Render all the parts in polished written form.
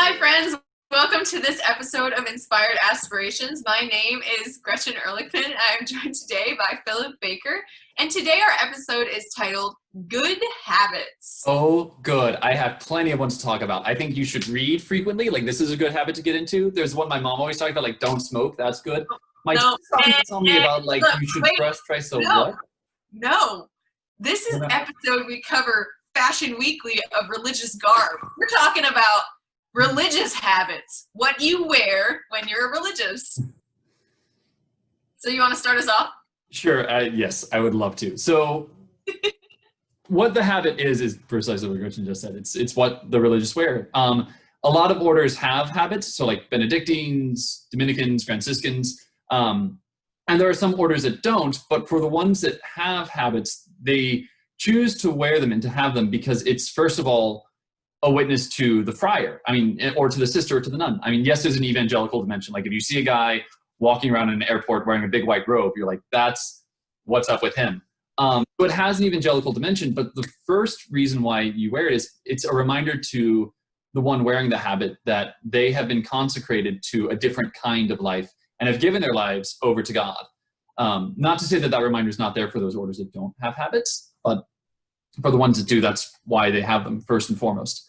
Hi, friends. Welcome to this episode of Inspired Aspirations. My name is Gretchen Ehrlichman. I am joined today by Philip Baker. And today our episode is titled Good Habits. Oh, good. I have plenty of ones to talk about. I think you should read frequently. Like, this is a good habit to get into. There's one my mom always talked about, like, don't smoke. That's good. My No, son told me about, like, look, you should wait, try so no, what? No. This is What? episode we cover Fashion Weekly of religious garb. We're talking about religious habits, what you wear when you're religious. So you want to start us off? Sure. Yes, I would love to. So what the habit is precisely what Gretchen just said. It's what the religious wear. A lot of orders have habits. So like Benedictines, Dominicans, Franciscans, and there are some orders that don't, but for the ones that have habits, they choose to wear them and to have them because it's, first of all, a witness to the friar, or to the sister or to the nun. Yes, there's an evangelical dimension. Like if you see a guy walking around in an airport wearing a big white robe, you're like, that's what's up with him. So it has an evangelical dimension, but the first reason why you wear it is it's a reminder to the one wearing the habit that they have been consecrated to a different kind of life and have given their lives over to God. Not to say that reminder is not there for those orders that don't have habits, but for the ones that do, that's why they have them first and foremost.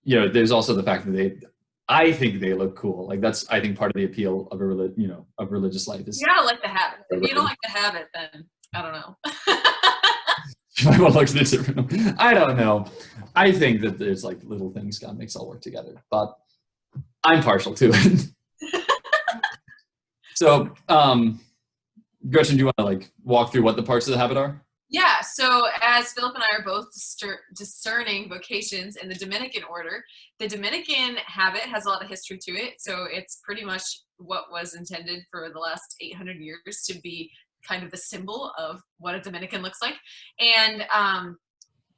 There's also the fact that I think they look cool. Like that's, I think, part of the appeal of of religious life is. You gotta like the habit. If you don't like the habit, then I don't know. I don't know. I think that there's like little things God makes all work together, but I'm partial to it. So, Gretchen, do you want to like walk through what the parts of the habit are? Yeah, so as Philip and I are both discerning vocations in the Dominican order, the Dominican habit has a lot of history to it. So it's pretty much what was intended for the last 800 years to be kind of the symbol of what a Dominican looks like. And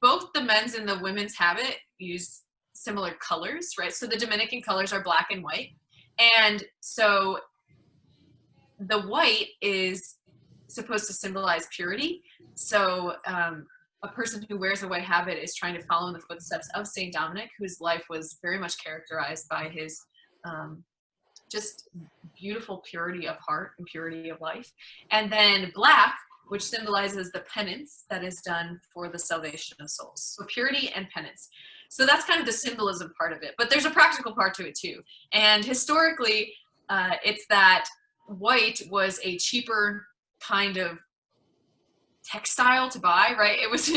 both the men's and the women's habit use similar colors, right? So the Dominican colors are black and white. And so the white is supposed to symbolize purity. So a person who wears a white habit is trying to follow in the footsteps of Saint Dominic, whose life was very much characterized by his just beautiful purity of heart and purity of life. And then black, which symbolizes the penance that is done for the salvation of souls. So purity and penance. So that's kind of the symbolism part of it. But there's a practical part to it too. And historically, it's that white was a cheaper kind of textile to buy, right? It was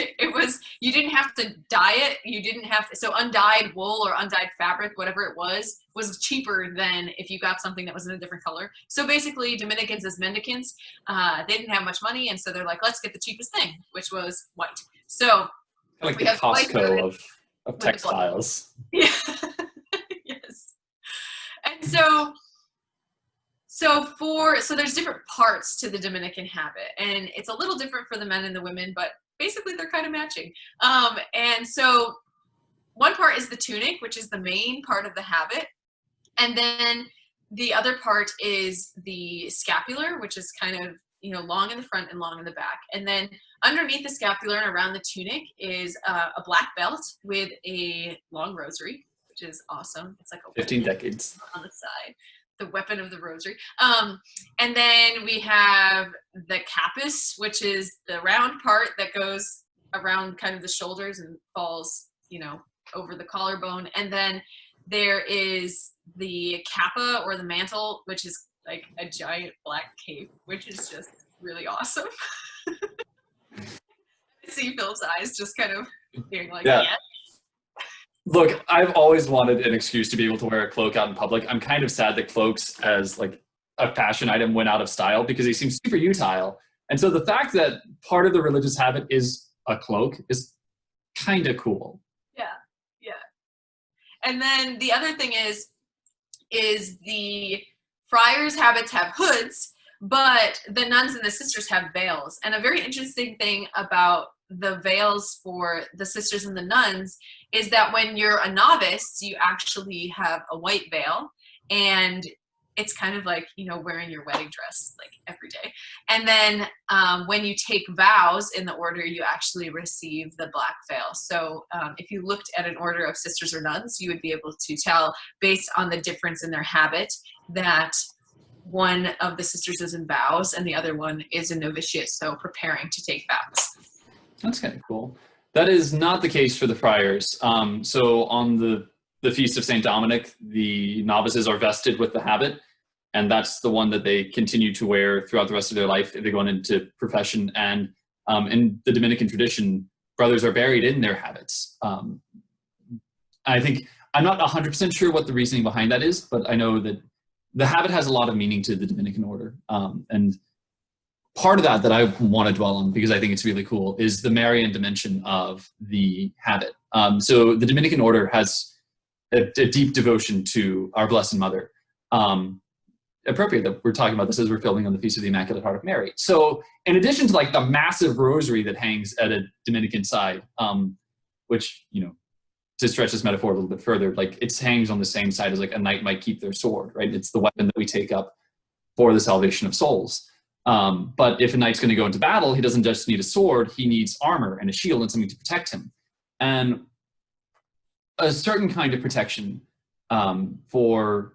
you didn't have to dye it. You didn't have to, so undyed wool or undyed fabric, whatever it was cheaper than if you got something that was in a different color. So basically Dominicans as mendicants, they didn't have much money, and so they're like, let's get the cheapest thing, which was white. So like the Costco of textiles. Yeah. Yes. And so there's different parts to the Dominican habit, and it's a little different for the men and the women, but basically they're kind of matching. And so one part is the tunic, which is the main part of the habit. And then the other part is the scapular, which is kind of, long in the front and long in the back. And then underneath the scapular and around the tunic is a black belt with a long rosary, which is awesome. It's like a 15 decades on the side. The weapon of the rosary. And then we have the capus, which is the round part that goes around kind of the shoulders and falls, over the collarbone. And then there is the kappa, or the mantle, which is like a giant black cape, which is just really awesome. I see Phil's eyes just kind of being like, yeah. Look, I've always wanted an excuse to be able to wear a cloak out in public. I'm kind of sad that cloaks as like a fashion item went out of style because they seem super utile. And so the fact that part of the religious habit is a cloak is kind of cool. Yeah. And then the other thing is the friars' habits have hoods, but the nuns and the sisters have veils. And a very interesting thing about the veils for the sisters and the nuns is that when you're a novice, you actually have a white veil, and it's kind of like, you know, wearing your wedding dress like every day. And then when you take vows in the order, you actually receive the black veil. So if you looked at an order of sisters or nuns, you would be able to tell based on the difference in their habit that one of the sisters is in vows and the other one is in novitiate, so preparing to take vows. That's kind of cool. That is not the case for the friars. So on the Feast of St. Dominic, the novices are vested with the habit, and that's the one that they continue to wear throughout the rest of their life if they're going into profession. And in the Dominican tradition, brothers are buried in their habits. I think, I'm not 100% sure what the reasoning behind that is, but I know that the habit has a lot of meaning to the Dominican order. And part of that I want to dwell on, because I think it's really cool, is the Marian dimension of the habit. So the Dominican order has a deep devotion to our Blessed Mother. Appropriate that we're talking about this as we're filming on the Feast of the Immaculate Heart of Mary. So in addition to like the massive rosary that hangs at a Dominican side, which, you know, to stretch this metaphor a little bit further, like it hangs on the same side as like a knight might keep their sword, right? It's the weapon that we take up for the salvation of souls. But if a knight's going to go into battle, he doesn't just need a sword, he needs armor and a shield and something to protect him. And a certain kind of protection for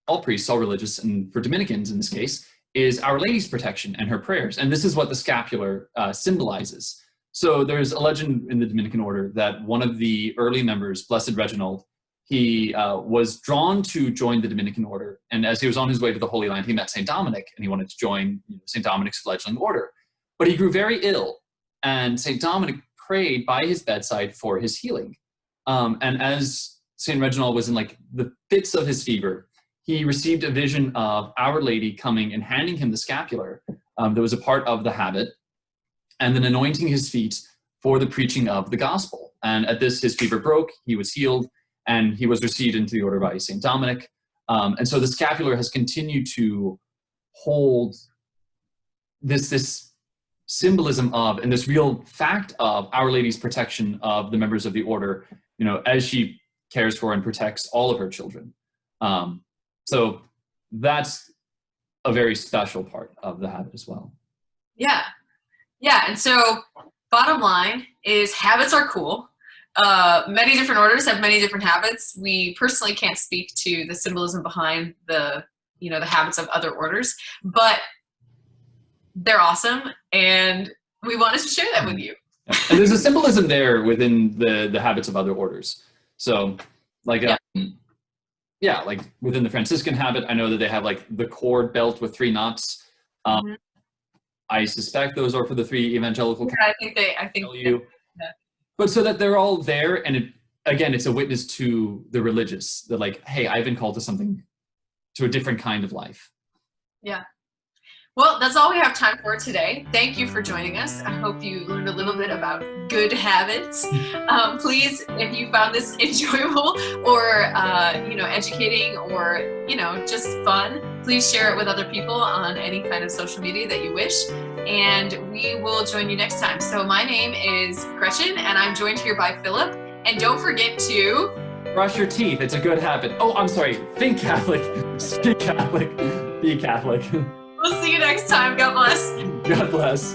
all priests, all religious, and for Dominicans in this case, is Our Lady's protection and her prayers. And this is what the scapular symbolizes. So there's a legend in the Dominican order that one of the early members, Blessed Reginald, he was drawn to join the Dominican order. And as he was on his way to the Holy Land, he met St. Dominic, and he wanted to join St. Dominic's fledgling order. But he grew very ill, and St. Dominic prayed by his bedside for his healing. And as St. Reginald was in like the fits of his fever, he received a vision of Our Lady coming and handing him the scapular that was a part of the habit, and then anointing his feet for the preaching of the gospel. And at this, his fever broke, he was healed, and he was received into the order by St. Dominic. And so the scapular has continued to hold this symbolism of, and this real fact of Our Lady's protection of the members of the order, you know, as she cares for and protects all of her children. So that's a very special part of the habit as well. Yeah. Yeah. And so bottom line is habits are cool. Many different orders have many different habits. We personally can't speak to the symbolism behind the habits of other orders, but they're awesome. And we wanted to share that with you. And there's a symbolism there within the habits of other orders. So like, yeah, like within the Franciscan habit, I know that they have like the cord belt with 3 knots. I suspect those are for the 3 evangelical. Yeah, I think you. Yeah. But so that they're all there, and it's a witness to the religious that like, hey, I've been called to something, to a different kind of life. Yeah. Well, that's all we have time for today. Thank you for joining us. I hope you learned a little bit about good habits. Please, if you found this enjoyable or, educating or, just fun, please share it with other people on any kind of social media that you wish. And we will join you next time. So my name is Gretchen, and I'm joined here by Philip. And don't forget to brush your teeth. It's a good habit. Oh, I'm sorry. Think Catholic. Speak Catholic. Be Catholic. We'll see you next time. God bless. God bless.